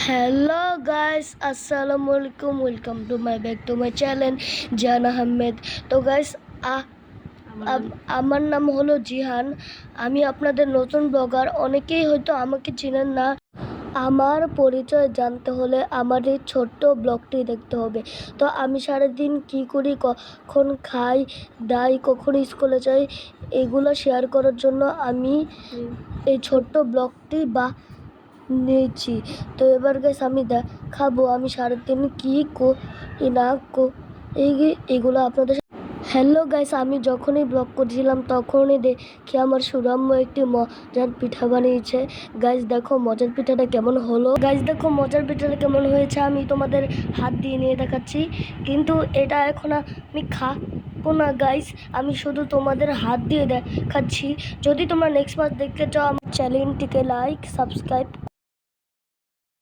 Hello guys, আসসালামু আলাইকুম। Welcome to my back to my channel Jahan Ahmed. তো গাইস, আমার নাম হলো জিহান। আমি আপনাদের নতুন ব্লগার। অনেকেই হয়তো আমাকে চেনেন না। আমার পরিচয় জানতে হলে আমার এই ছোট্ট ব্লগটি দেখতে হবে। তো আমি সারাদিন কি করি, কখন খাই দাই, কখন স্কুলে যাই, এগুলো শেয়ার করার জন্য আমি এই ছোট্ট ব্লগটি নিয়েছি। তো এবার গাইস আমি দেখাবো আমি সারাদিন কি করি না এগুলো আপনাদের। হ্যালো গাইস, আমি যখনই ব্লগ করছিলাম তখনই দেখি আমার সুরাম্য একটি মজার পিঠা বানিয়েছে। গাইস দেখো মজার পিঠাটা কেমন হলো। গাইস দেখো মজার পিঠাটা কেমন হয়েছে। আমি তোমাদের হাত দিয়ে নিয়ে দেখাচ্ছি, কিন্তু এটা এখন আমি খাবো না গাইস, আমি শুধু তোমাদের হাত দিয়ে দেখাচ্ছি। যদি তোমরা নেক্সট বার দেখতে চাও আমার চ্যানেলটিকে লাইক সাবস্ক্রাইব